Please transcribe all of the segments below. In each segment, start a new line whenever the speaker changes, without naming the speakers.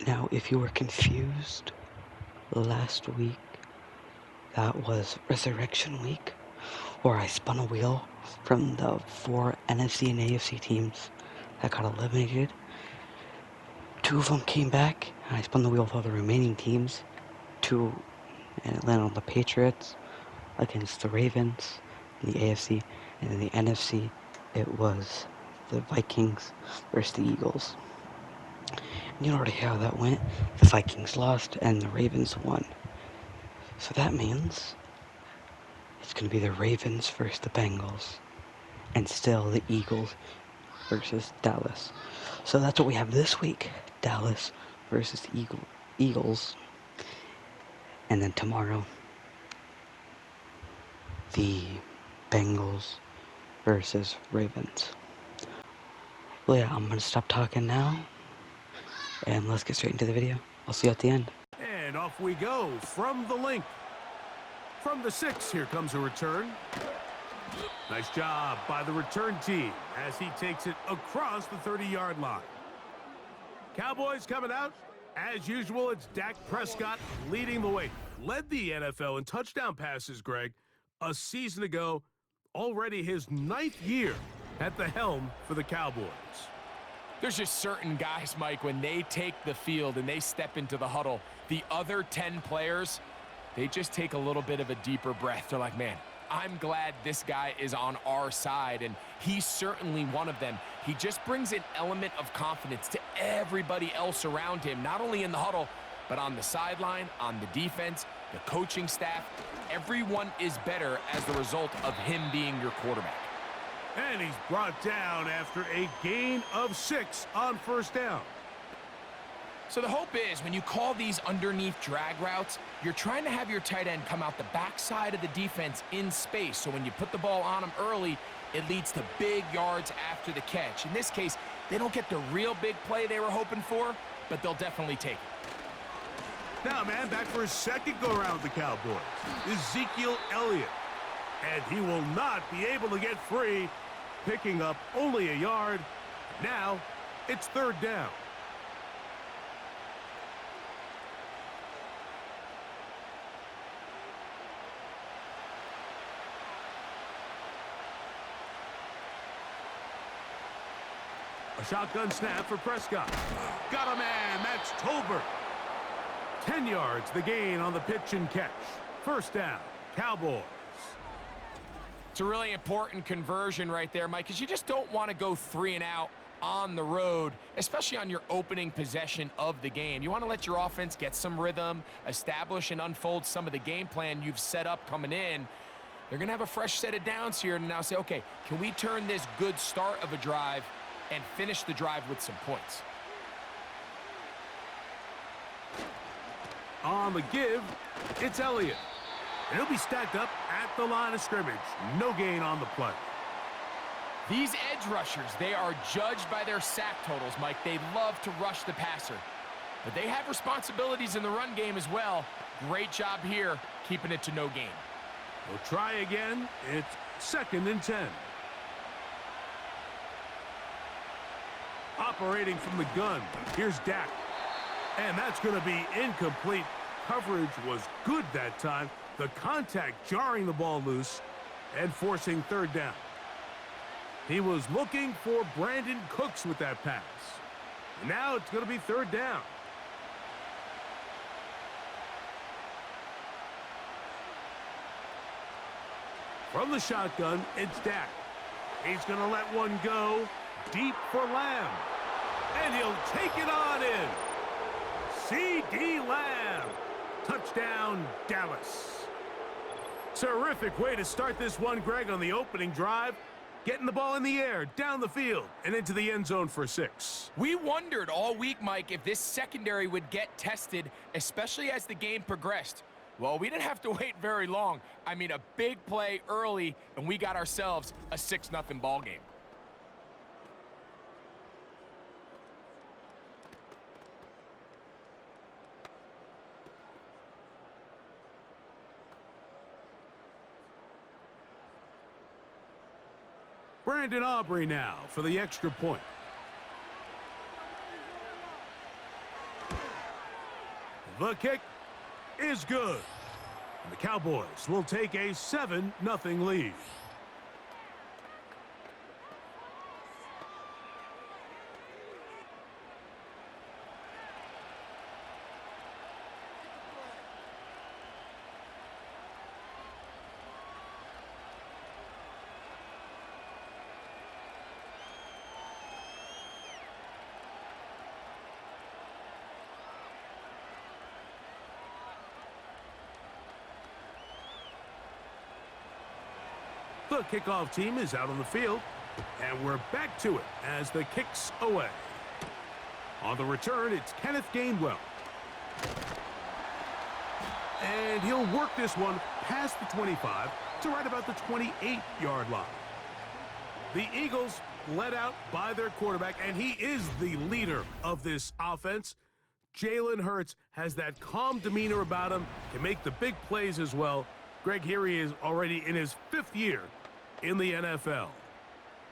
Now, if you were confused last week, that was Resurrection Week, where I spun a wheel from the 4 NFC and AFC teams that got eliminated. 2 of them came back, and I spun the wheel with all the remaining teams. And it landed on the Patriots against the Ravens in the AFC, and in the NFC, it was the Vikings versus the Eagles. And you know already how that went. The Vikings lost, and the Ravens won. So that means it's going to be the Ravens versus the Bengals, and still the Eagles versus Dallas. So that's what we have this week. Dallas versus the Eagles. And then tomorrow, the Bengals versus Ravens. Well, yeah, I'm going to stop talking now, and let's get straight into the video. I'll see you at the end.
And off we go from the link. From the 6, here comes a return. Nice job by the return team as he takes it across the 30-yard line. Cowboys coming out. As usual, it's Dak Prescott leading the way. Led the NFL in touchdown passes, Greg, a season ago. Already his 9th year at the helm for the Cowboys.
There's just certain guys, Mike, when they take the field and they step into the huddle, the other 10 players, they just take a little bit of a deeper breath. They're like, man, I'm glad this guy is on our side, and he's certainly one of them. He just brings an element of confidence to everybody else around him, not only in the huddle, but on the sideline, on the defense, the coaching staff. Everyone is better as the result of him being your quarterback.
And he's brought down after a gain of 6 on first down.
So the hope is when you call these underneath drag routes, you're trying to have your tight end come out the backside of the defense in space. So when you put the ball on him early, it leads to big yards after the catch. In this case, they don't get the real big play they were hoping for, but they'll definitely take it.
Now, man, back for his second go-around with the Cowboys. Ezekiel Elliott. And he will not be able to get free, picking up only a yard. Now, it's 3rd down. A shotgun snap for Prescott. Got a man, that's Tolbert. 10 yards, the gain on the pitch and catch. First down, Cowboys.
It's a really important conversion right there, Mike, because you just don't want to go 3 and out on the road, especially on your opening possession of the game. You want to let your offense get some rhythm, establish and unfold some of the game plan you've set up coming in. They're going to have a fresh set of downs here and now say, okay, can we turn this good start of a drive and finish the drive with some points?
On the give, it's Elliott. And he'll be stacked up at the line of scrimmage. No gain on the play.
These edge rushers, they are judged by their sack totals, Mike. They love to rush the passer. But they have responsibilities in the run game as well. Great job here, keeping it to no gain.
We'll try again. It's 2nd and 10. Operating from the gun, here's Dak. And that's going to be incomplete. Coverage was good that time. The contact jarring the ball loose and forcing 3rd down. He was looking for Brandon Cooks with that pass. Now it's going to be 3rd down. From the shotgun, it's Dak. He's going to let one go deep for Lamb. And he'll take it on in. C.D. Lamb. Touchdown, Dallas. Terrific way to start this one, Greg, on the opening drive. Getting the ball in the air, down the field, and into the end zone for 6.
We wondered all week, Mike, if this secondary would get tested, especially as the game progressed. Well, we didn't have to wait very long. I mean, a big play early, and we got ourselves a 6-0 ball game.
Brandon Aubrey now for the extra point. The kick is good. And the Cowboys will take a 7-0 lead. The kickoff team is out on the field, and we're back to it as the kick's away. On the return, it's Kenneth Gainwell. And he'll work this one past the 25 to right about the 28-yard line. The Eagles led out by their quarterback, and he is the leader of this offense. Jalen Hurts has that calm demeanor about him, can make the big plays as well. Greg, here he is already in his 5th year in the NFL.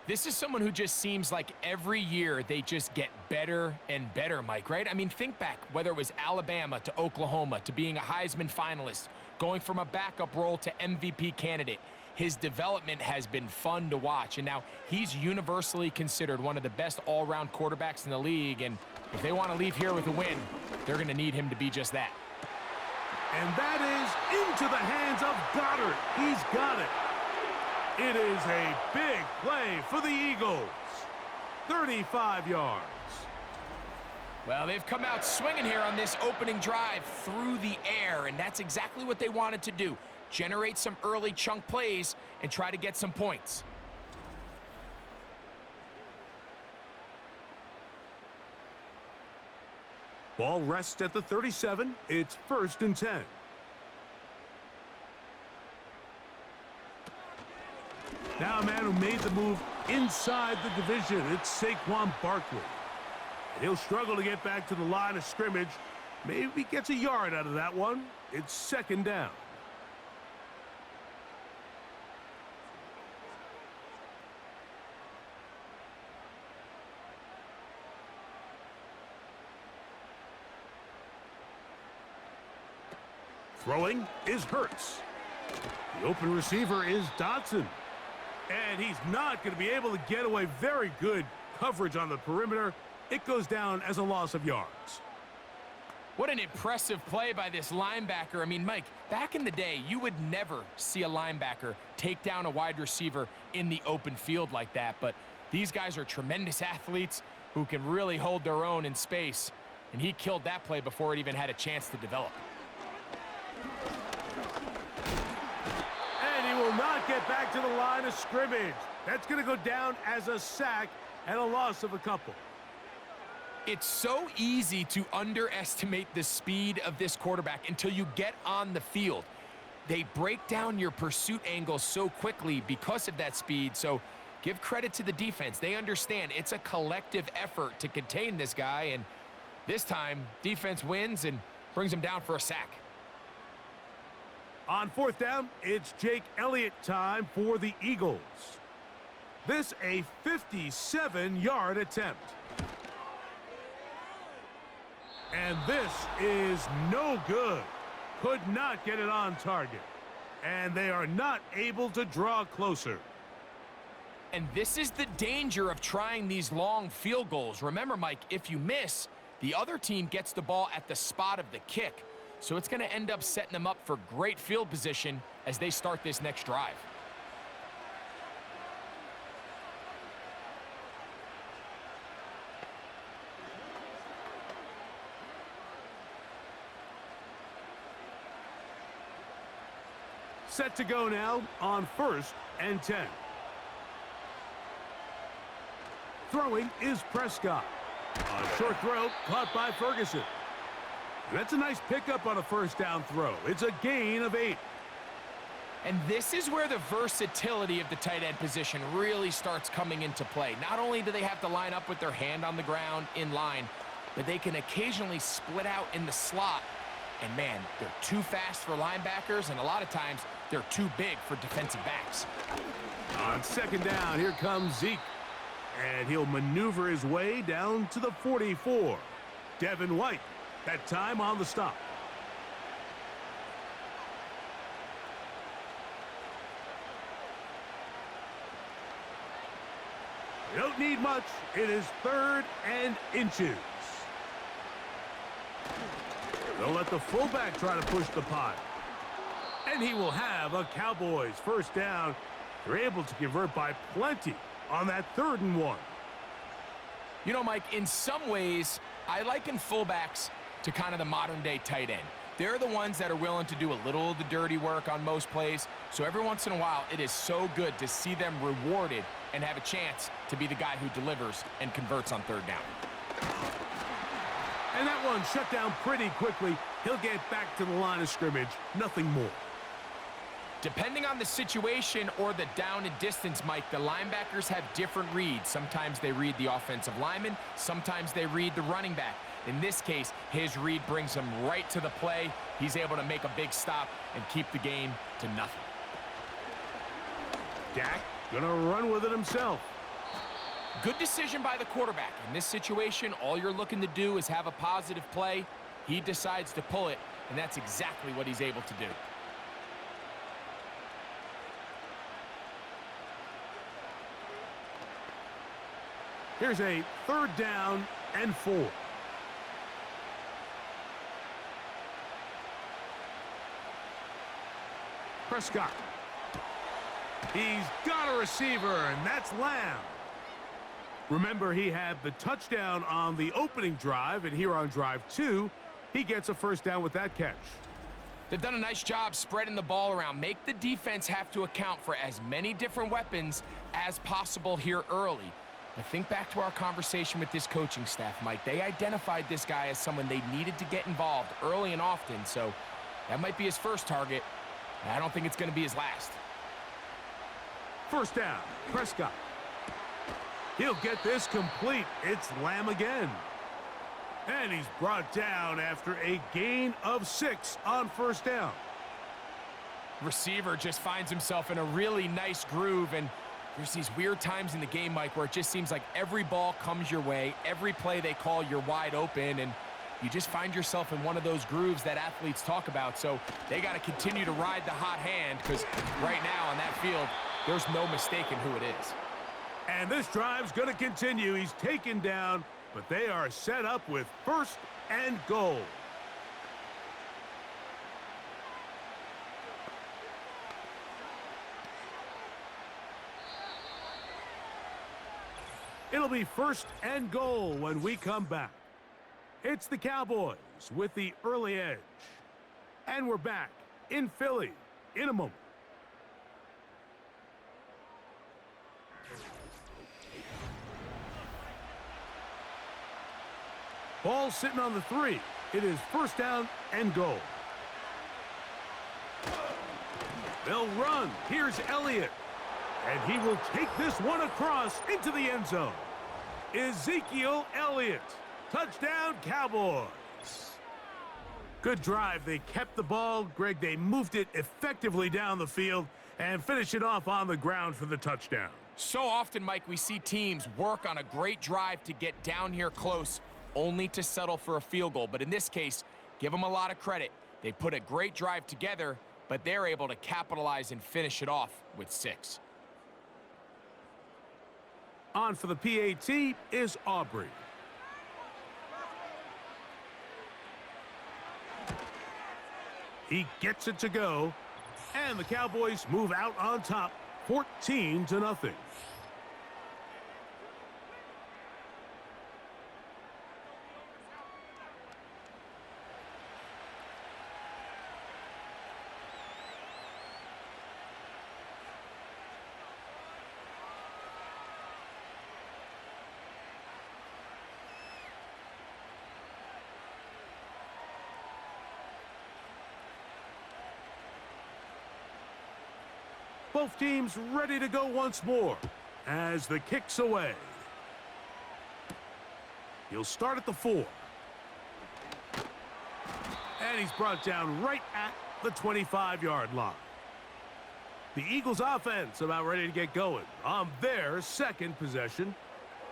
This is someone who just seems like every year they just get better and better, Mike, right? I mean, think back, whether it was Alabama to Oklahoma to being a Heisman finalist, going from a backup role to MVP candidate. His development has been fun to watch, and now he's universally considered one of the best all-around quarterbacks in the league, and if they want to leave here with a win, they're going to need him to be just that.
And that is into the hands of Goddard. He's got it. It is a big play for the Eagles. 35 yards.
Well, they've come out swinging here on this opening drive through the air, and that's exactly what they wanted to do. Generate some early chunk plays and try to get some points.
Ball rests at the 37. It's 1st and 10. Now a man who made the move inside the division. It's Saquon Barkley. And he'll struggle to get back to the line of scrimmage. Maybe gets a yard out of that one. It's 2nd down. Throwing is Hurts. The open receiver is Dotson. And he's not going to be able to get away. Very good coverage on the perimeter. It goes down as a loss of yards.
What an impressive play by this linebacker. I mean, Mike, back in the day, you would never see a linebacker take down a wide receiver in the open field like that. But these guys are tremendous athletes who can really hold their own in space. And he killed that play before it even had a chance to develop.
And he will not get back to the line of scrimmage. That's going to go down as a sack and a loss of a couple.
It's so easy to underestimate the speed of this quarterback until you get on the field. They break down your pursuit angles so quickly because of that speed, so give credit to the defense. They understand it's a collective effort to contain this guy, and this time, defense wins and brings him down for a sack.
On 4th down, it's Jake Elliott time for the Eagles. This a 57-yard attempt. And this is no good. Could not get it on target. And they are not able to draw closer.
And this is the danger of trying these long field goals. Remember, Mike, if you miss, the other team gets the ball at the spot of the kick. So it's going to end up setting them up for great field position as they start this next drive.
Set to go now on 1st and 10. Throwing is Prescott. A short throw caught by Ferguson. That's a nice pickup on a 1st down throw. It's a gain of 8.
And this is where the versatility of the tight end position really starts coming into play. Not only do they have to line up with their hand on the ground in line, but they can occasionally split out in the slot. And man, they're too fast for linebackers, and a lot of times they're too big for defensive backs.
On 2nd down, here comes Zeke. And he'll maneuver his way down to the 44. Devin White, that time on the stop. won't need much. It is 3rd and inches. They'll let the fullback try to push the pot. And he will have a Cowboys first down. They're able to convert by plenty on that 3rd and 1.
You know, Mike, in some ways, I liken fullbacks to kind of the modern-day tight end. They're the ones that are willing to do a little of the dirty work on most plays. So every once in a while, it is so good to see them rewarded and have a chance to be the guy who delivers and converts on 3rd down.
And that one shut down pretty quickly. He'll get back to the line of scrimmage. Nothing more.
Depending on the situation or the down and distance, Mike, the linebackers have different reads. Sometimes they read the offensive lineman. Sometimes they read the running back. In this case, his read brings him right to the play. He's able to make a big stop and keep the game to nothing.
Dak gonna run with it himself.
Good decision by the quarterback. In this situation, all you're looking to do is have a positive play. He decides to pull it, and that's exactly what he's able to do.
Here's a 3rd down and 4. Prescott. He's got a receiver, and that's Lamb. Remember, he had the touchdown on the opening drive, and here on drive 2, he gets a first down with that catch.
They've done a nice job spreading the ball around. Make the defense have to account for as many different weapons as possible here early. But think back to our conversation with this coaching staff, Mike. They identified this guy as someone they needed to get involved early and often, so that might be his first target. I don't think it's going to be his last.
First down, Prescott. He'll get this complete. It's Lamb again. And he's brought down after a gain of 6 on first down.
Receiver just finds himself in a really nice groove, and there's these weird times in the game, Mike, where it just seems like every ball comes your way. Every play they call, you're wide open, and you just find yourself in one of those grooves that athletes talk about. So they got to continue to ride the hot hand, because right now on that field, there's no mistaking who it is.
And this drive's going to continue. He's taken down, but they are set up with 1st and goal. It'll be 1st and goal when we come back. It's the Cowboys with the early edge. And we're back in Philly in a moment. Ball sitting on the 3. It is 1st down and goal. They'll run. Here's Elliott. And he will take this one across into the end zone. Ezekiel Elliott. Touchdown, Cowboys. Good drive. They kept the ball. Greg, they moved it effectively down the field and finished it off on the ground for the touchdown.
So often, Mike, we see teams work on a great drive to get down here close, only to settle for a field goal. But in this case, give them a lot of credit. They put a great drive together, but they're able to capitalize and finish it off with 6.
On for the PAT is Aubrey. He gets it to go, and the Cowboys move out on top, 14-0. Both teams ready to go once more as the kick's away. He'll start at the 4. And he's brought down right at the 25-yard line. The Eagles offense about ready to get going on their second possession.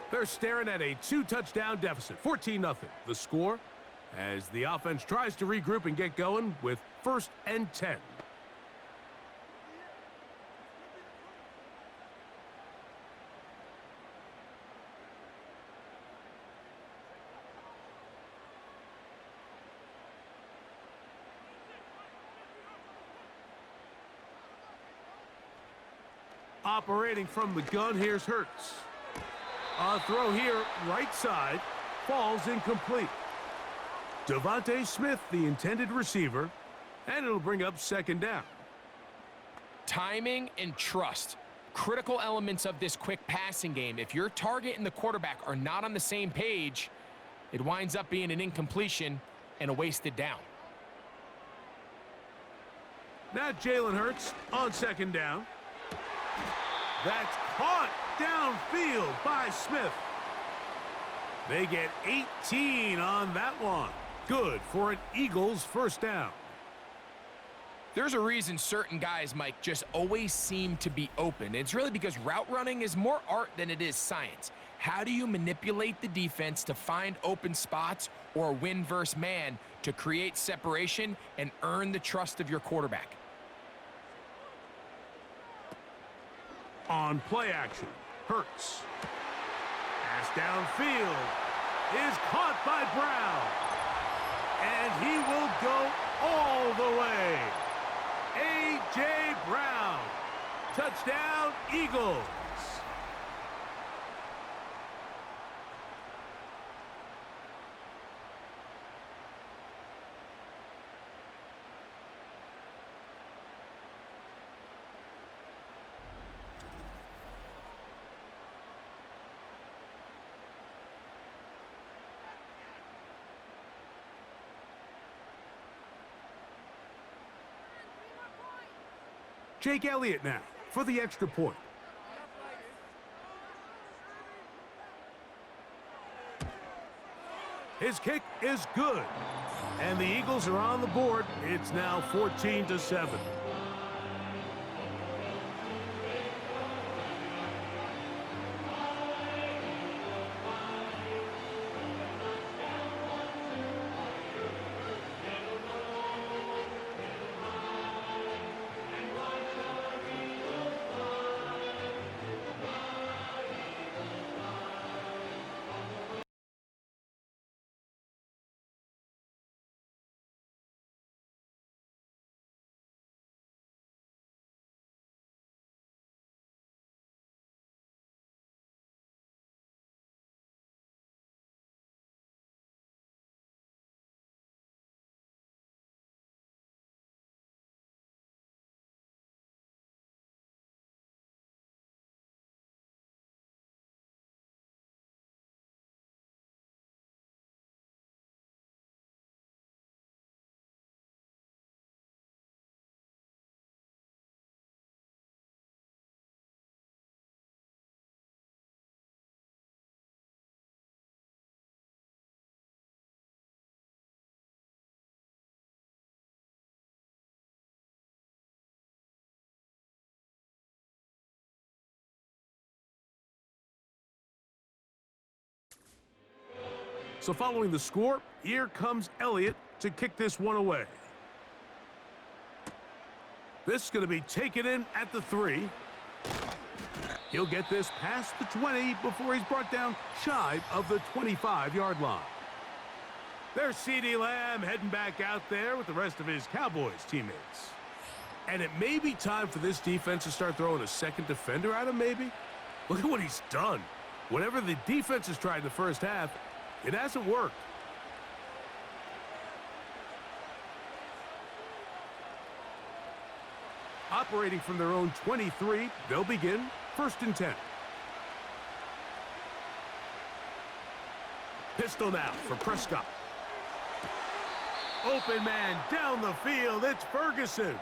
They're staring at a 2-touchdown deficit, 14-0. The score as the offense tries to regroup and get going with 1st and 10. Operating from the gun, here's Hurts. A throw here, right side, falls incomplete. Devontae Smith, the intended receiver, and it'll bring up second down.
Timing and trust, critical elements of this quick passing game. If your target and the quarterback are not on the same page, it winds up being an incompletion and a wasted down.
Now Jalen Hurts on second down. That's caught downfield by Smith. They get 18 on that one. Good for an Eagles first down.
There's a reason certain guys, Mike, just always seem to be open. It's really because route running is more art than it is science. How do you manipulate the defense to find open spots or win versus man to create separation and earn the trust of your quarterback?
On play action, Hurts. Pass downfield is caught by Brown. And he will go all the way. A.J. Brown. Touchdown, Eagles. Jake Elliott now for the extra point. His kick is good. And the Eagles are on the board. It's now 14-7. So following the score, here comes Elliott to kick this one away. This is going to be taken in at the 3. He'll get this past the 20 before he's brought down shy of the 25-yard line. There's CeeDee Lamb heading back out there with the rest of his Cowboys teammates. And it may be time for this defense to start throwing a second defender at him, maybe. Look at what he's done. Whatever the defense has tried in the first half, it hasn't worked. Operating from their own 23, they'll begin 1st and 10. Pistol now for Prescott. Open man down the field. It's Ferguson.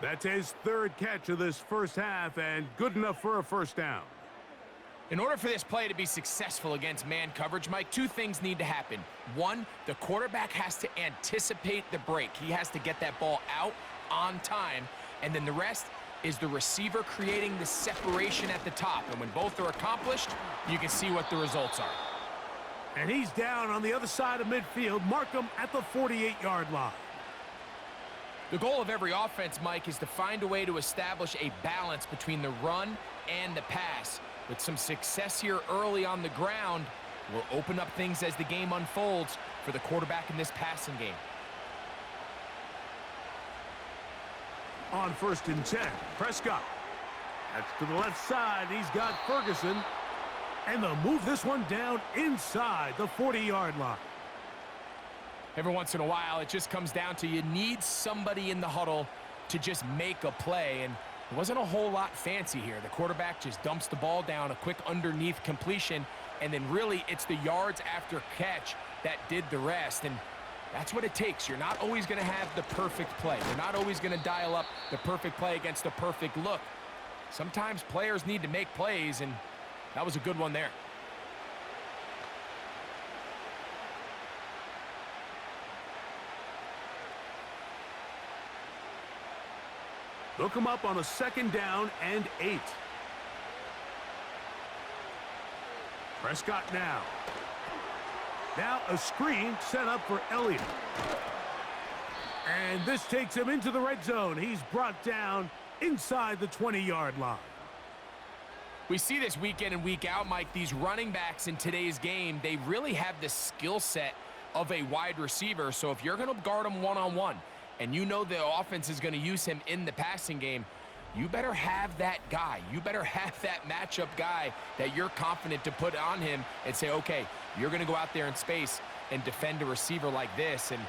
That's his 3rd catch of this first half and good enough for a first down.
In order for this play to be successful against man coverage, Mike, 2 things need to happen. 1, the quarterback has to anticipate the break. He has to get that ball out on time. And then the rest is the receiver creating the separation at the top. And when both are accomplished, you can see what the results are.
And he's down on the other side of midfield. Mark him at the 48-yard line.
The goal of every offense, Mike, is to find a way to establish a balance between the run and the pass. With some success here early on the ground, will open up things as the game unfolds for the quarterback in this passing game.
On 1st and 10, Prescott. That's to the left side. He's got Ferguson. And they'll move this one down inside the 40-yard line.
Every once in a while, it just comes down to you need somebody in the huddle to just make a play. And it wasn't a whole lot fancy here. The quarterback just dumps the ball down, a quick underneath completion, and then really it's the yards after catch that did the rest. And that's what it takes. You're not always going to have the perfect play. You're not always going to dial up the perfect play against the perfect look. Sometimes players need to make plays, and that was a good one there.
Look him up on a 2nd down and 8. Prescott now. Now a screen set up for Elliott. And this takes him into the red zone. He's brought down inside the 20-yard line.
We see this week in and week out, Mike. These running backs in today's game, they really have the skill set of a wide receiver. So if you're going to guard him one-on-one and you know the offense is going to use him in the passing game, you better have that guy. You better have that matchup guy that you're confident to put on him and say, okay, you're going to go out there in space and defend a receiver like this. And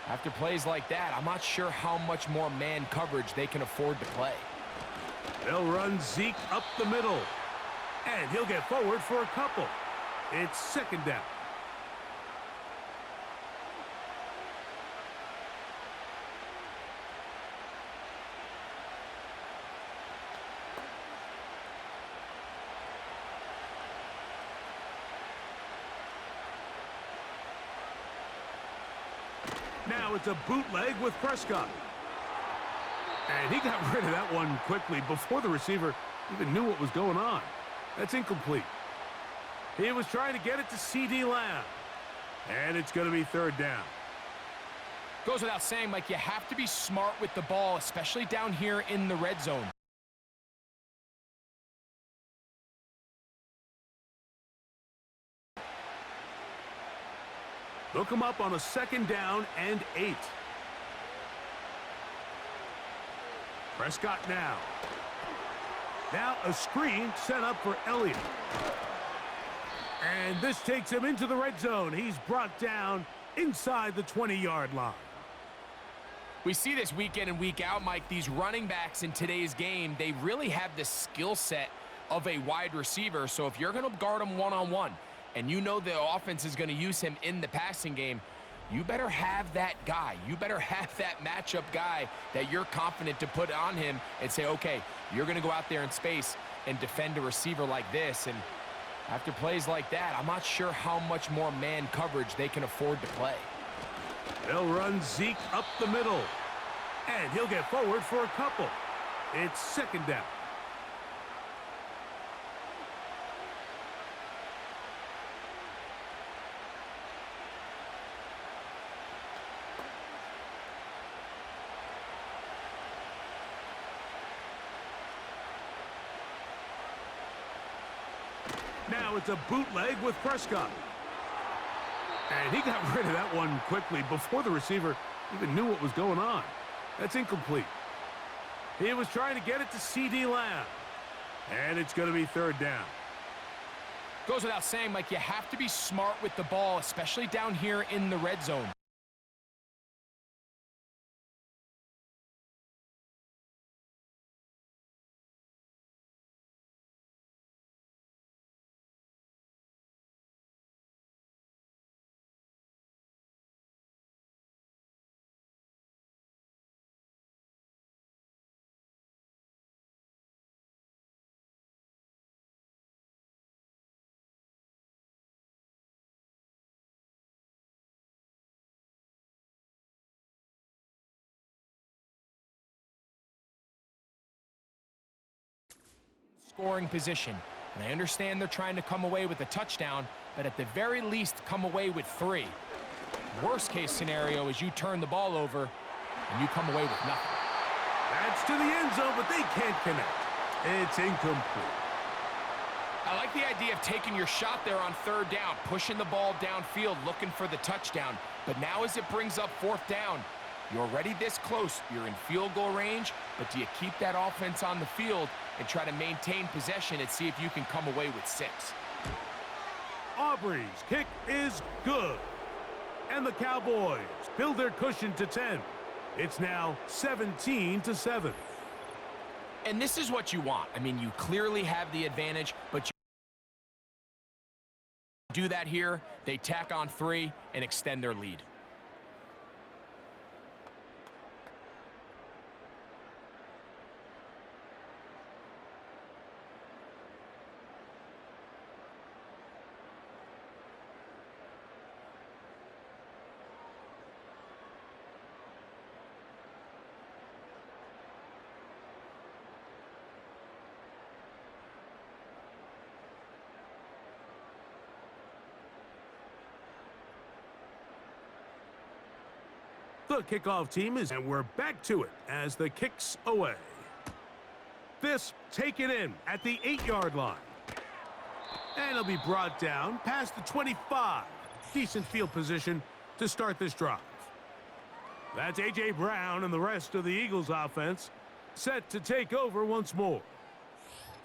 after plays like that, I'm not sure how much more man coverage they can afford to play.
They'll run Zeke up the middle. And he'll get forward for a couple. It's 2nd down. Now it's a bootleg with Prescott. And he got rid of that one quickly before the receiver even knew what was going on. That's incomplete. He was trying to get it to C.D. Lamb. And it's going to be 3rd down.
Goes without saying, Mike, you have to be smart with the ball, especially down here in the red zone.
Look him up on a 2nd down and 8. Prescott now. Now a screen set up for Elliott. And this takes him into the red zone. He's brought down inside the 20-yard line.
We see this week in and week out, Mike. These running backs in today's game, they really have the skill set of a wide receiver. So if you're going to guard him one-on-one and you know the offense is going to use him in the passing game, you better have that guy. You better have that matchup guy that you're confident to put on him and say, okay, you're going to go out there in space and defend a receiver like this. And after plays like that, I'm not sure how much more man coverage they can afford to play.
They'll run Zeke up the middle. And he'll get forward for a couple. It's 2nd down. Now it's a bootleg with Prescott. And he got rid of that one quickly before the receiver even knew what was going on. That's incomplete. He was trying to get it to C.D. Lamb. And it's going to be 3rd down.
Goes without saying, Mike, you have to be smart with the ball, especially down here in the red zone. Scoring position. And I understand they're trying to come away with a touchdown, but at the very least come away with 3. Worst case scenario is you turn the ball over and you come away with nothing.
That's to the end zone, but they can't connect. It's incomplete.
I like the idea of taking your shot there on 3rd down, pushing the ball downfield, looking for the touchdown. But now as it brings up 4th down, you're already this close. You're in field goal range, but do you keep that offense on the field and try to maintain possession and see if you can come away with 6.
Aubrey's kick is good. And the Cowboys build their cushion to 10. It's now 17-7.
And this is what you want. I mean, you clearly have the advantage, but you do that here, they tack on 3 and extend their lead.
The kickoff team is, and we're back to it as the kick's away. This taken in at the 8-yard line. And it'll be brought down past the 25. Decent field position to start this drive. That's A.J. Brown and the rest of the Eagles offense set to take over once more.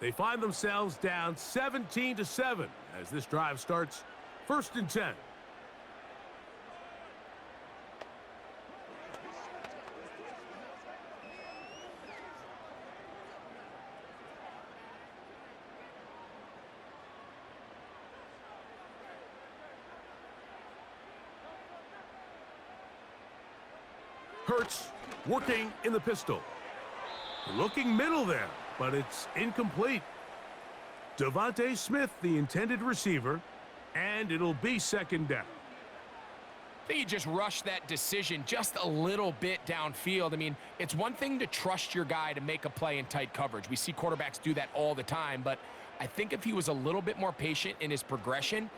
They find themselves down 17-7 as this drive starts 1st and 10. Hurts working in the pistol. Looking middle there, but it's incomplete. Devontae Smith, the intended receiver, and it'll be 2nd down.
I think you just rushed that decision just a little bit downfield. I mean, it's one thing to trust your guy to make a play in tight coverage. We see quarterbacks do that all the time, but I think if he was a little bit more patient in his progression,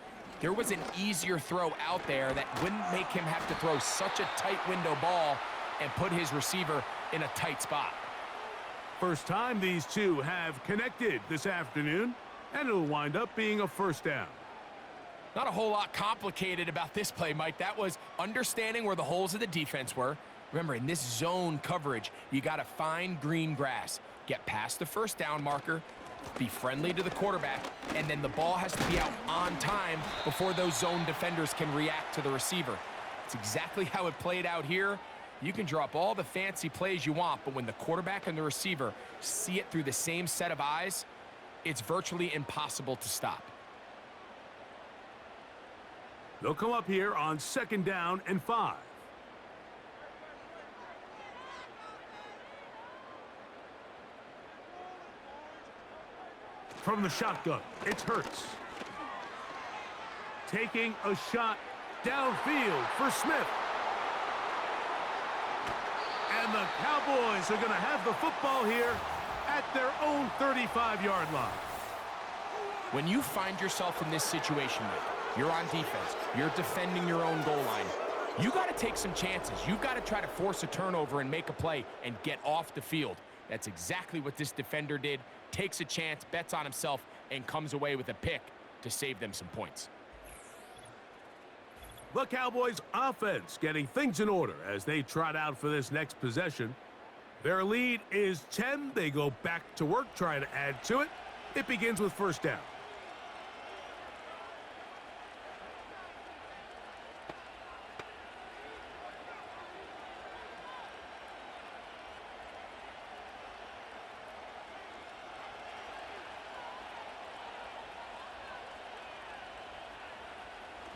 there was an easier throw out there that wouldn't make him have to throw such a tight window ball and put his receiver in a tight spot.
First time these two have connected this afternoon, and it'll wind up being a 1st down.
Not a whole lot complicated about this play, Mike. That was understanding where the holes of the defense were. Remember, in this zone coverage, you got to find green grass, get past the 1st down marker, be friendly to the quarterback, and then the ball has to be out on time before those zone defenders can react to the receiver. It's exactly how it played out here. You can drop all the fancy plays you want, but when the quarterback and the receiver see it through the same set of eyes, it's virtually impossible to stop.
They'll come up here on 2nd down and 5. From the shotgun, it's Hurts. Taking a shot downfield for Smith. And the Cowboys are going to have the football here at their own 35-yard line.
When you find yourself in this situation, Mike, you're on defense, you're defending your own goal line, you got to take some chances. You've got to try to force a turnover and make a play and get off the field. That's exactly what this defender did. Takes a chance, bets on himself, and comes away with a pick to save them some points.
The Cowboys offense getting things in order as they trot out for this next possession. Their lead is 10. They go back to work trying to add to it. It begins with 1st down.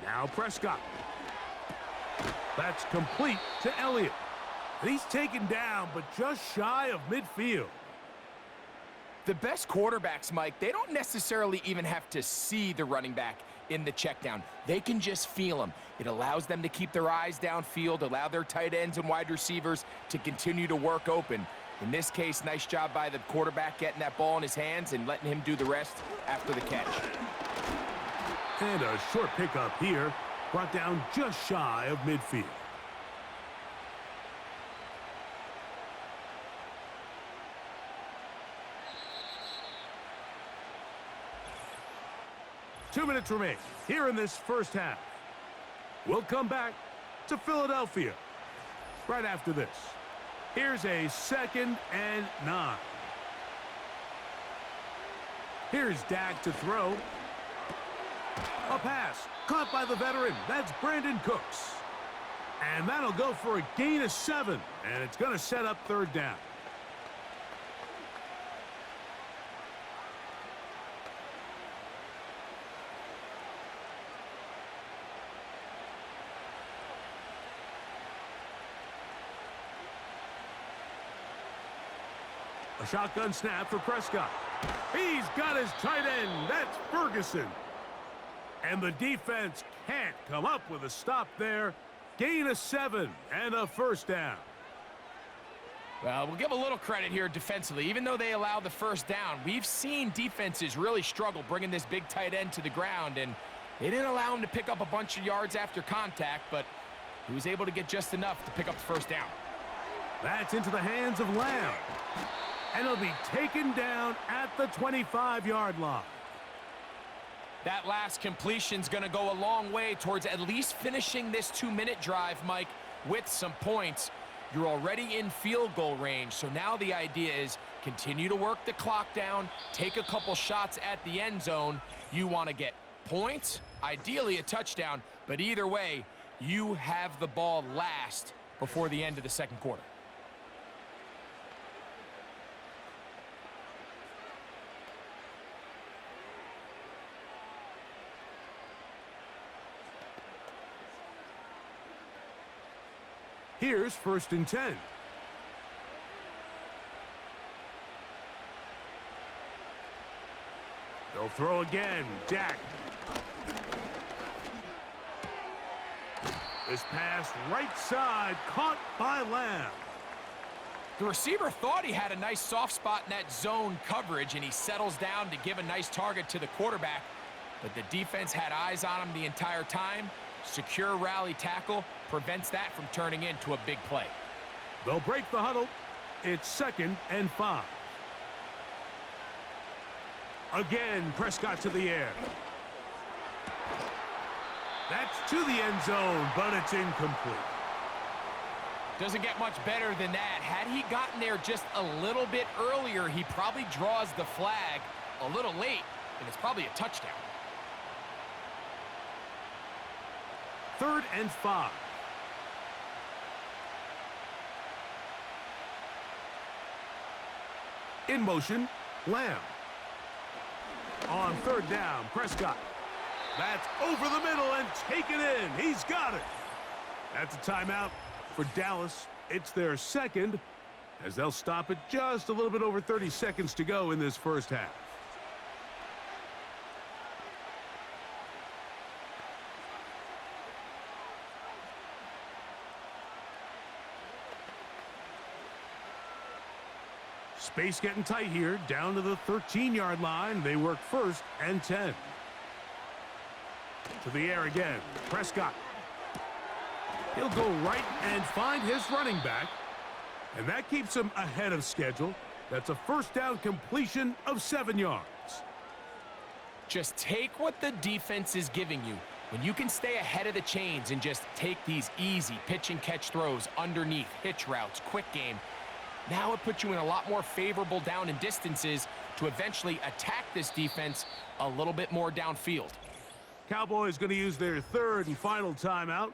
Now Prescott. That's complete to Elliott. And he's taken down, but just shy of midfield.
The best quarterbacks, Mike, they don't necessarily even have to see the running back in the check down. They can just feel him. It allows them to keep their eyes downfield, allow their tight ends and wide receivers to continue to work open. In this case, nice job by the quarterback getting that ball in his hands and letting him do the rest after the catch.
And a short pickup here, brought down just shy of midfield. Two minutes remain here in this 1st half. We'll come back to Philadelphia right after this. Here's a 2nd and 9. Here's Dak to throw. A pass caught by the veteran. That's Brandon Cooks. And that'll go for a gain of 7. And it's going to set up third down. A shotgun snap for Prescott. He's got his tight end. That's Ferguson. And the defense can't come up with a stop there. Gain of 7 and a first down.
Well, we'll give a little credit here defensively. Even though they allowed the first down, we've seen defenses really struggle bringing this big tight end to the ground, and they didn't allow him to pick up a bunch of yards after contact, but he was able to get just enough to pick up the first down.
That's into the hands of Lamb. And it'll be taken down at the 25-yard line.
That last completion's going to go a long way towards at least finishing this 2-minute drive, Mike, with some points. You're already in field goal range, so now the idea is continue to work the clock down, take a couple shots at the end zone. You want to get points, ideally a touchdown, but either way, you have the ball last before the end of the second quarter.
Here's 1st and 10. They'll throw again. Dak. This pass right side caught by Lamb.
The receiver thought he had a nice soft spot in that zone coverage, and he settles down to give a nice target to the quarterback. But the defense had eyes on him the entire time. Secure rally tackle prevents that from turning into a big play.
They'll break the huddle. It's 2nd and 5. Again, Prescott to the air. That's to the end zone, but it's incomplete.
Doesn't get much better than that. Had he gotten there just a little bit earlier, he probably draws the flag a little late, and it's probably a touchdown.
3rd and 5. In motion, Lamb. On 3rd down, Prescott. That's over the middle and taken in. He's got it. That's a timeout for Dallas. It's their 2nd, as they'll stop it just a little bit over 30 seconds to go in this first half. Space getting tight here, down to the 13-yard line. They work 1st and 10. To the air again, Prescott. He'll go right and find his running back, and that keeps him ahead of schedule. That's a first down completion of 7 yards.
Just take what the defense is giving you. When you can stay ahead of the chains and just take these easy pitch and catch throws underneath, hitch routes, quick game, now it puts you in a lot more favorable down and distances to eventually attack this defense a little bit more downfield.
Cowboys going to use their 3rd and final timeout.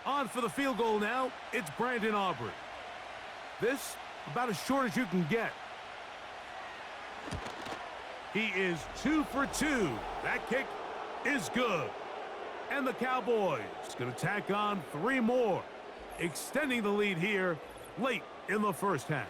On for the field goal now, it's Brandon Aubrey. This, about as short as you can get. He is 2 for 2. That kick is good. And the Cowboys going to tack on 3 more, extending the lead here late in the first half.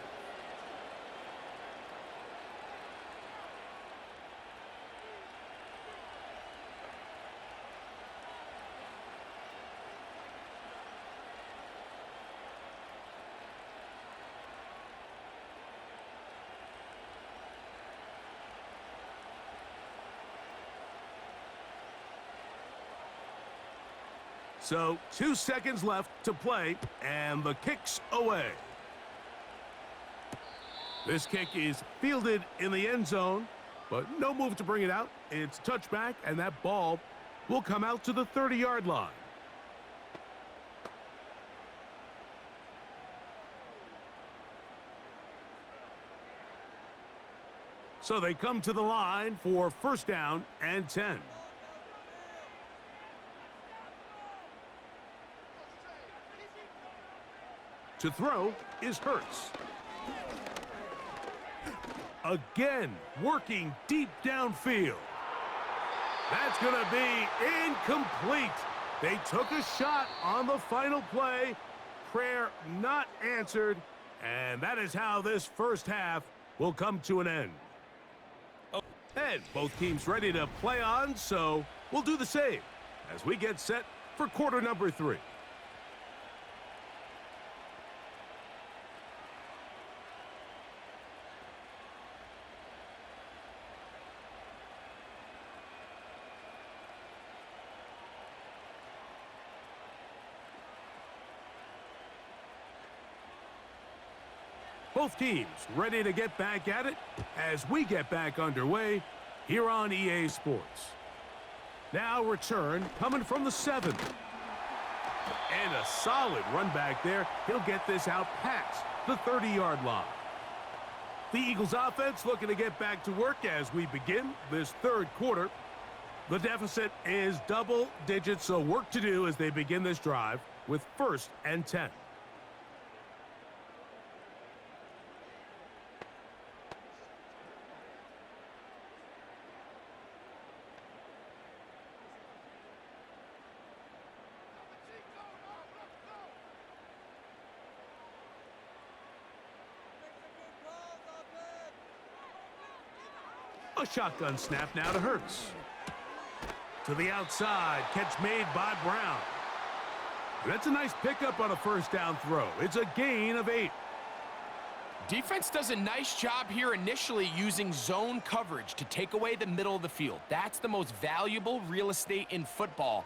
So 2 seconds left to play, and the kick's away. This kick is fielded in the end zone, but no move to bring it out. It's touchback, and that ball will come out to the 30-yard line. So they come to the line for first down and 10. To throw is Hurts. Again, working deep downfield. That's going to be incomplete. They took a shot on the final play. Prayer not answered. And that is how this first half will come to an end. And both teams ready to play on, so we'll do the same as we get set for quarter number 3. Both teams ready to get back at it as we get back underway here on EA Sports. Now return coming from the 7. And a solid run back there. He'll get this out past the 30-yard line. The Eagles offense looking to get back to work as we begin this third quarter. The deficit is double digits, so work to do as they begin this drive with first and 10. A shotgun snap now to Hurts. To the outside, catch made by Brown. That's a nice pickup on a first down throw. It's a gain of 8.
Defense does a nice job here initially using zone coverage to take away the middle of the field. That's the most valuable real estate in football.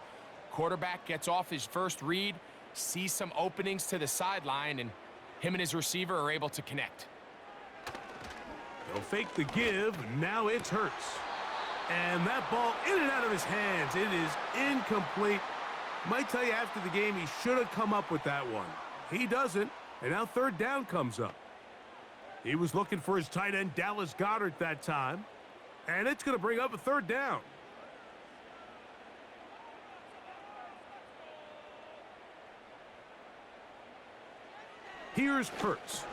Quarterback gets off his first read, sees some openings to the sideline, and him and his receiver are able to connect.
They'll fake the give. Now it's Hurts. And that ball in and out of his hands. It is incomplete. Might tell you after the game he should have come up with that one. He doesn't, and now third down comes up. He was looking for his tight end, Dallas Goedert, that time. And it's going to bring up a third down. Here's Hurts.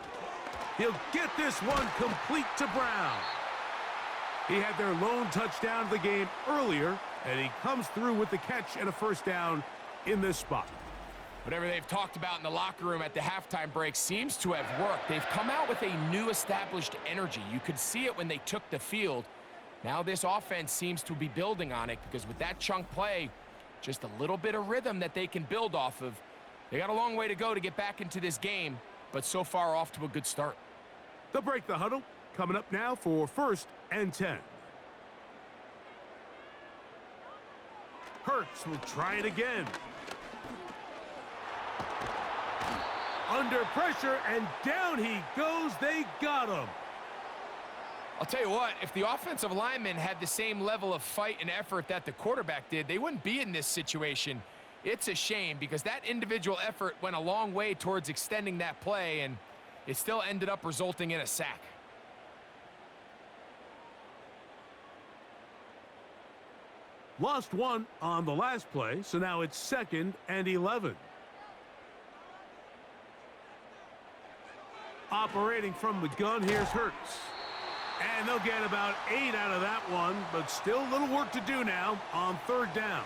He'll get this one complete to Brown. He had their lone touchdown of the game earlier, and he comes through with the catch and a first down in this spot.
Whatever they've talked about in the locker room at the halftime break seems to have worked. They've come out with a new established energy. You could see it when they took the field. Now this offense seems to be building on it because with that chunk play, just a little bit of rhythm that they can build off of. They got a long way to go to get back into this game, but so far off to a good start.
They'll break the huddle. Coming up now for first and 10. Hurts will try it again. Under pressure, and down he goes. They got him.
I'll tell you what, if the offensive lineman had the same level of fight and effort that the quarterback did, they wouldn't be in this situation. It's a shame because that individual effort went a long way towards extending that play, and it still ended up resulting in a sack.
Lost one on the last play, so now it's second and 11. Operating from the gun, here's Hurts. And they'll get about 8 out of that one, but still a little work to do now on third down.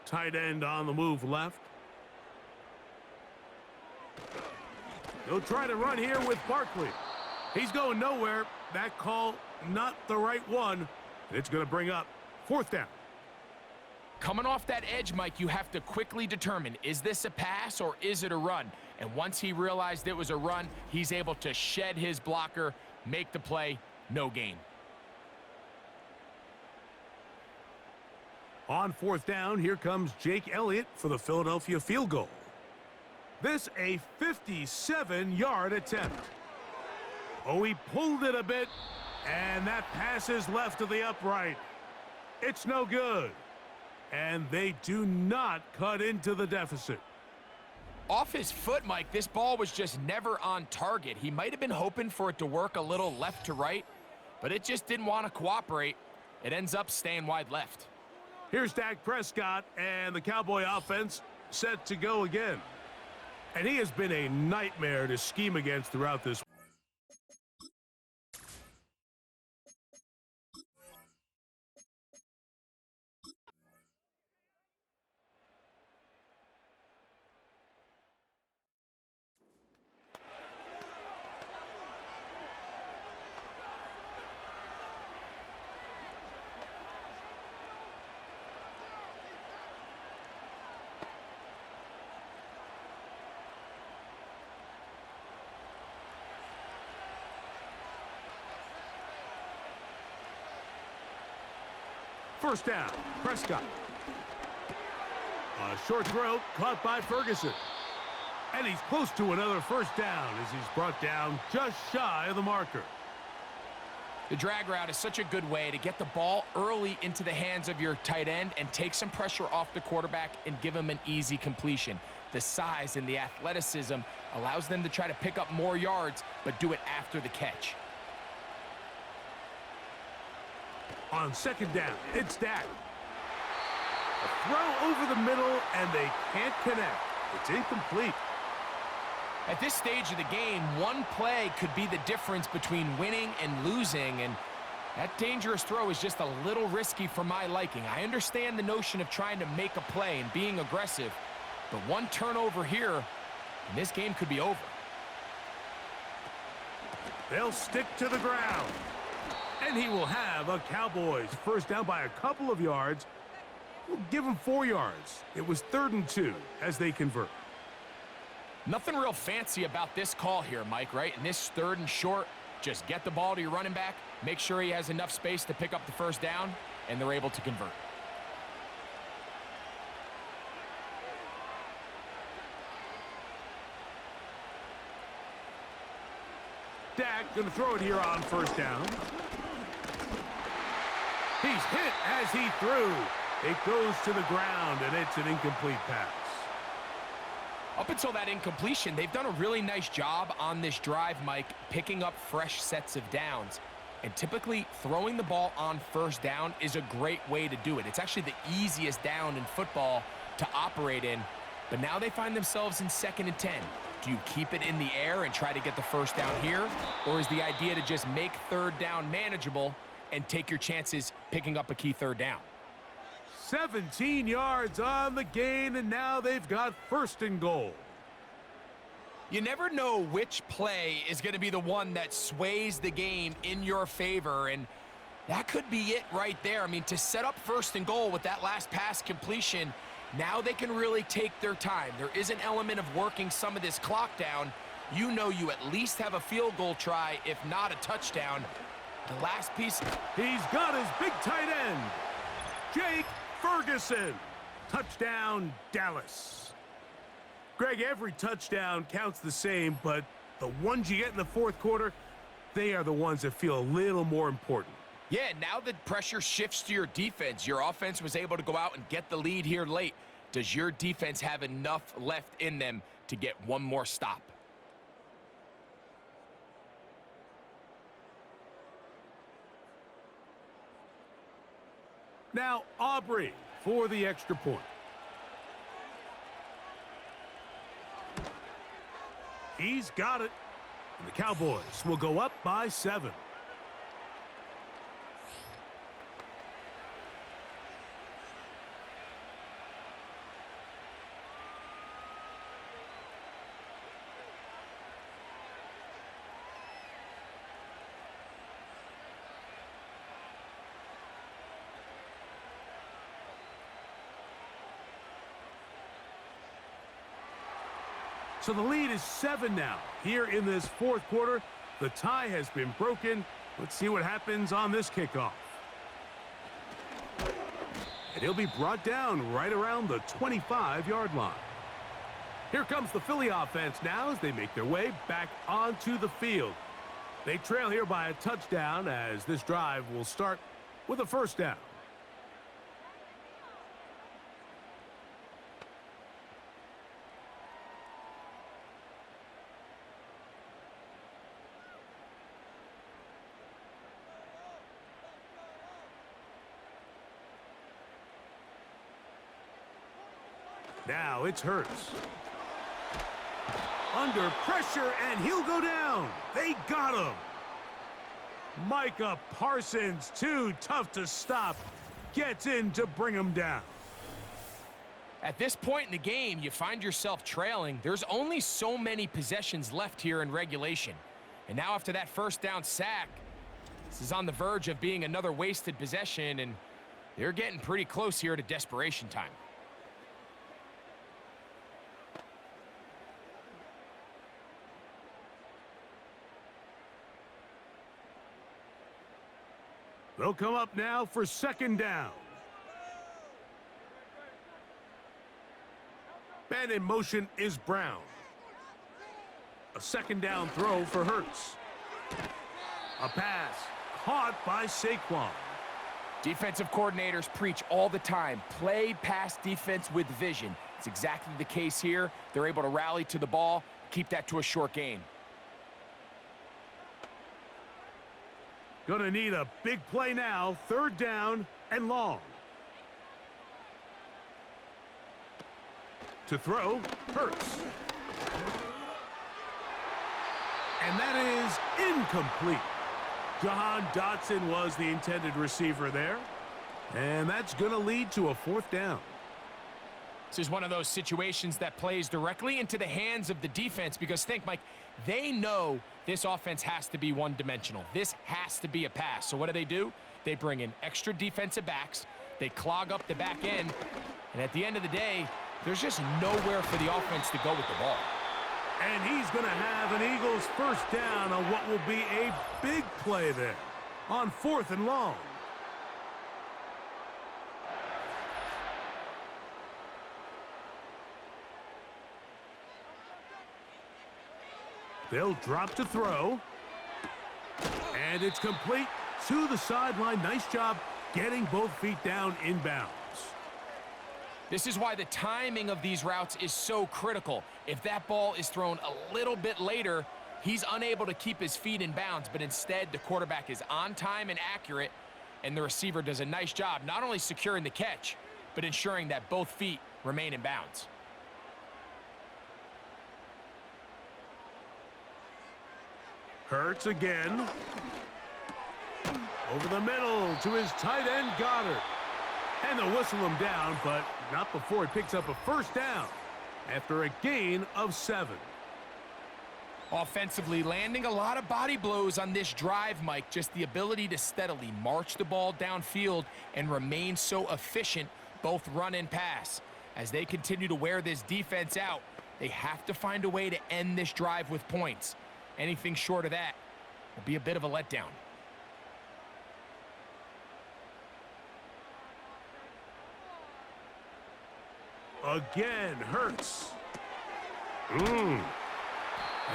Tight end on the move left. They'll try to run here with Barkley. He's going nowhere. That call, not the right one. It's going to bring up fourth down.
Coming off that edge, Mike, you have to quickly determine, is this a pass or is it a run? And once he realized it was a run, he's able to shed his blocker, make the play, no gain.
On fourth down, here comes Jake Elliott for the Philadelphia field goal. This a 57-yard attempt. Oh, he pulled it a bit, and that pass is left to the upright. It's no good. And they do not cut into the deficit.
Off his foot, Mike, this ball was just never on target. He might have been hoping for it to work a little left to right, but it just didn't want to cooperate. It ends up staying wide left.
Here's Dak Prescott and the Cowboy offense set to go again. And he has been a nightmare to scheme against throughout this. First down, Prescott. A short throw caught by Ferguson. And he's close to another first down as he's brought down just shy of the marker.
The drag route is such a good way to get the ball early into the hands of your tight end and take some pressure off the quarterback and give him an easy completion. The size and the athleticism allows them to try to pick up more yards, but do it after the catch.
On second down, it's Dak. A throw over the middle, and they can't connect. It's incomplete.
At this stage of the game, one play could be the difference between winning and losing, and that dangerous throw is just a little risky for my liking. I understand the notion of trying to make a play and being aggressive, but one turnover here, and this game could be over.
They'll stick to the ground. And he will have a Cowboys first down by a couple of yards. We'll give him 4 yards. It was 3rd and 2 as they convert.
Nothing real fancy about this call here, Mike, right? In this 3rd and short, just get the ball to your running back, make sure he has enough space to pick up the first down, and they're able to convert.
Dak going to throw it here on first down. He's hit as he threw. It goes to the ground, and it's an incomplete pass.
Up until that incompletion, they've done a really nice job on this drive, Mike, picking up fresh sets of downs. And typically, throwing the ball on first down is a great way to do it. It's actually the easiest down in football to operate in. But now they find themselves in 2nd and 10. Do you keep it in the air and try to get the first down here? Or is the idea to just make 3rd down manageable and take your chances picking up a key 3rd down?
17 yards on the gain, and now they've got 1st and goal.
You never know which play is going to be the one that sways the game in your favor, and that could be it right there. I mean, to set up 1st and goal with that last pass completion, now they can really take their time. There is an element of working some of this clock down. You know you at least have a field goal try, if not a touchdown. The last piece.
He's got his big tight end, Jake Ferguson. Touchdown, Dallas. Greg, every touchdown counts the same, but the ones you get in the 4th quarter, they are the ones that feel a little more important.
Yeah, now the pressure shifts to your defense. Your offense was able to go out and get the lead here late. Does your defense have enough left in them to get one more stop?
Now, Aubrey for the extra point. He's got it. And the Cowboys will go up by 7. So the lead is 7 now. Here in this fourth quarter, the tie has been broken. Let's see what happens on this kickoff. And he'll be brought down right around the 25-yard line. Here comes the Philly offense now as they make their way back onto the field. They trail here by a touchdown as this drive will start with a first down. Now it's Hurts. Under pressure, and he'll go down. They got him. Micah Parsons, too tough to stop, gets in to bring him down.
At this point in the game, you find yourself trailing. There's only so many possessions left here in regulation. And now after that first down sack, this is on the verge of being another wasted possession, and they're getting pretty close here to desperation time.
They'll come up now for second down. Man in motion is Brown. A second down throw for Hurts. A pass caught by Saquon.
Defensive coordinators preach all the time, play pass defense with vision. It's exactly the case here. They're able to rally to the ball, keep that to a short gain.
Gonna need a big play now. Third down and long. To throw, Hurts. And that is incomplete. Jahan Dotson was the intended receiver there. And that's gonna lead to a fourth down.
This is one of those situations that plays directly into the hands of the defense because think, Mike, they know this offense has to be one-dimensional. This has to be a pass. So what do? They bring in extra defensive backs. They clog up the back end. And at the end of the day, there's just nowhere for the offense to go with the ball.
And he's going to have an Eagles first down on what will be a big play there on fourth and long. They'll drop to throw. And it's complete to the sideline. Nice job getting both feet down inbounds.
This is why the timing of these routes is so critical. If that ball is thrown a little bit later, he's unable to keep his feet in bounds, but instead the quarterback is on time and accurate, and the receiver does a nice job not only securing the catch, but ensuring that both feet remain in bounds.
Hurts again. Over the middle to his tight end, Goddard. And they'll whistle him down, but not before he picks up a first down after a gain of 7.
Offensively, landing a lot of body blows on this drive, Mike. Just the ability to steadily march the ball downfield and remain so efficient, both run and pass. As they continue to wear this defense out, they have to find a way to end this drive with points. Anything short of that will be a bit of a letdown.
Again, Hurts. And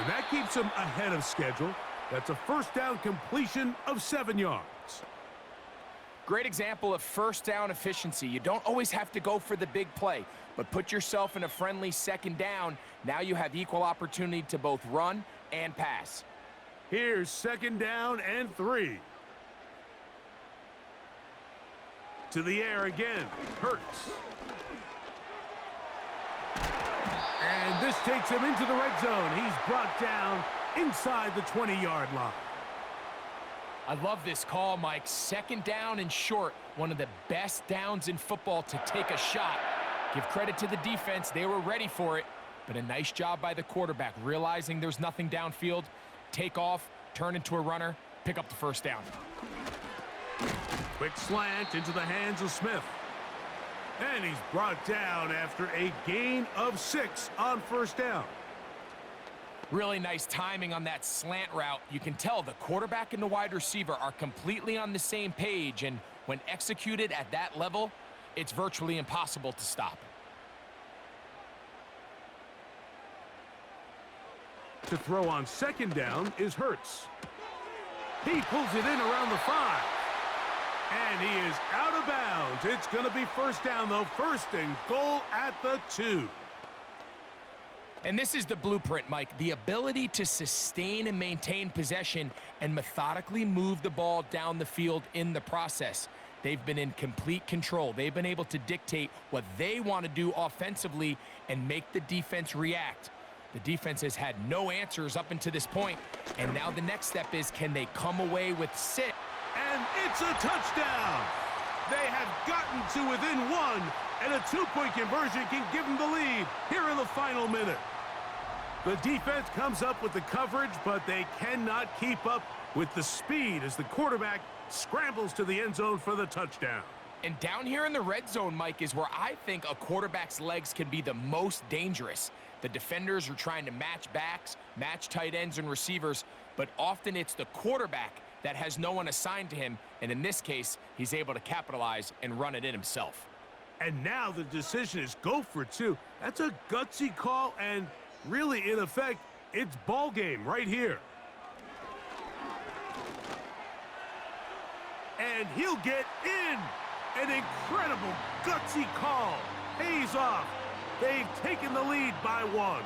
that keeps him ahead of schedule. That's a first down completion of 7 yards.
Great example of first down efficiency. You don't always have to go for the big play, but put yourself in a friendly second down. Now you have equal opportunity to both run and pass.
Here's second down and 3. To the air again, Hurts. And this takes him into the red zone. He's brought down inside the 20-yard line.
I love this call, Mike. Second down and short. One of the best downs in football to take a shot. Give credit to the defense. They were ready for it. But a nice job by the quarterback, realizing there's nothing downfield. Take off, turn into a runner, pick up the first down.
Quick slant into the hands of Smith. And he's brought down after a gain of 6 on first down.
Really nice timing on that slant route. You can tell the quarterback and the wide receiver are completely on the same page, and when executed at that level, it's virtually impossible to stop.
To throw on second down is Hurts. He pulls it in around the 5. And he is out of bounds. It's going to be first down, though. First and goal at the 2.
And this is the blueprint, Mike. The ability to sustain and maintain possession and methodically move the ball down the field in the process. They've been in complete control. They've been able to dictate what they want to do offensively and make the defense react. The defense has had no answers up until this point, and now the next step is, can they come away with 6?
And it's a touchdown. They have gotten to within 1, and a 2-point conversion can give them the lead here in the final minute. The defense comes up with the coverage, but they cannot keep up with the speed as the quarterback scrambles to the end zone for the touchdown.
And down here in the red zone, Mike, is where I think a quarterback's legs can be the most dangerous. The defenders are trying to match backs, match tight ends and receivers, but often it's the quarterback that has no one assigned to him, and in this case, he's able to capitalize and run it in himself.
And now the decision is go for 2. That's a gutsy call, and really, in effect, it's ball game right here. And he'll get in. An incredible gutsy call. Pays off. They've taken the lead by 1.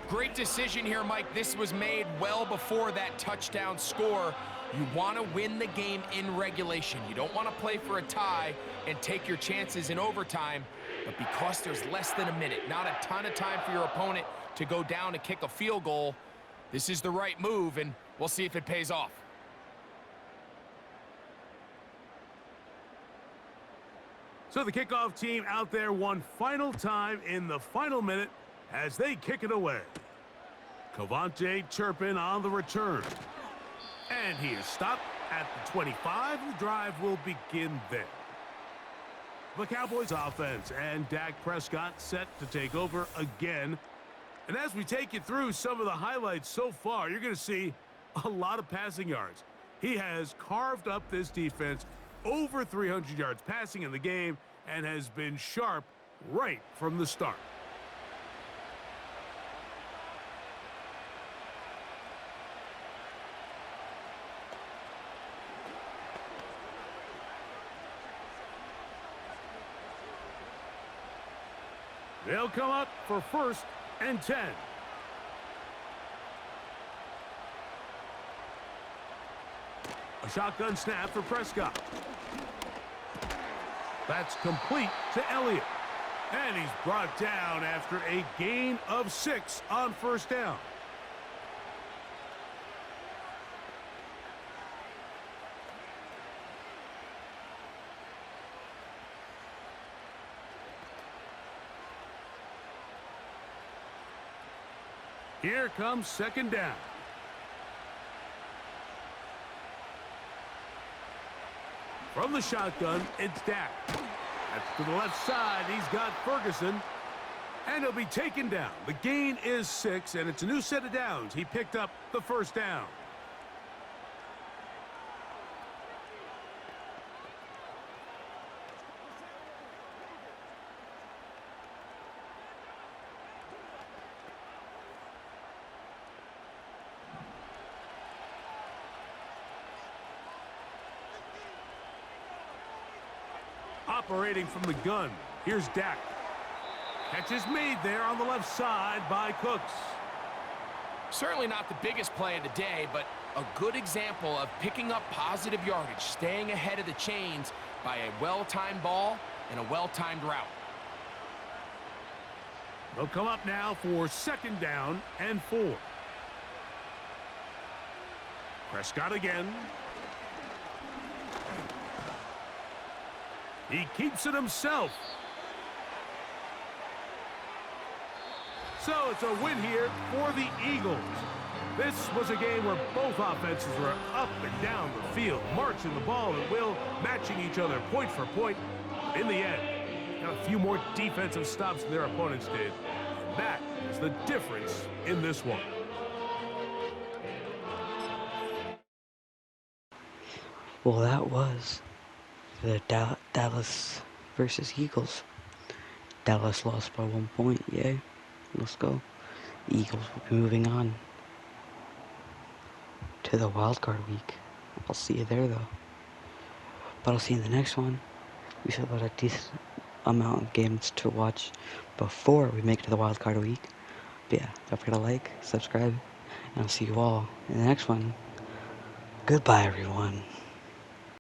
Great decision here, Mike. This was made well before that touchdown score. You want to win the game in regulation. You don't want to play for a tie and take your chances in overtime. But because there's less than a minute, not a ton of time for your opponent to go down and kick a field goal, this is the right move, and we'll see if it pays off.
So the kickoff team out there one final time in the final minute as they kick it away. Cavante Turpin on the return. And he is stopped at the 25. The drive will begin there. The Cowboys offense and Dak Prescott set to take over again. And as we take you through some of the highlights so far, you're going to see a lot of passing yards. He has carved up this defense, over 300 yards passing in the game, and has been sharp right from the start. They'll come up for first and 10. A shotgun snap for Prescott. That's complete to Elliott. And he's brought down after a gain of 6 on first down. Here comes second down. From the shotgun, it's Dak. That's to the left side. He's got Ferguson. And he'll be taken down. The gain is 6, and it's a new set of downs. He picked up the first down. Operating from the gun, here's Dak. Catch is made there on the left side by Cooks.
Certainly not the biggest play of the day, but a good example of picking up positive yardage, staying ahead of the chains by a well-timed ball and a well-timed route.
They'll come up now for second down and 4. Prescott again. He keeps it himself. So it's a win here for the Eagles. This was a game where both offenses were up and down the field, marching the ball at will, matching each other point for point. But in the end, got a few more defensive stops than their opponents did. And that is the difference in this one.
Well, that was the Dallas versus Eagles. Dallas lost by 1 point. Yay. Let's go. The Eagles will be moving on to the wild card week. I'll see you there, though. But I'll see you in the next one. We still got a decent amount of games to watch before we make it to the wild card week. But yeah, don't forget to like, subscribe, and I'll see you all in the next one. Goodbye, everyone.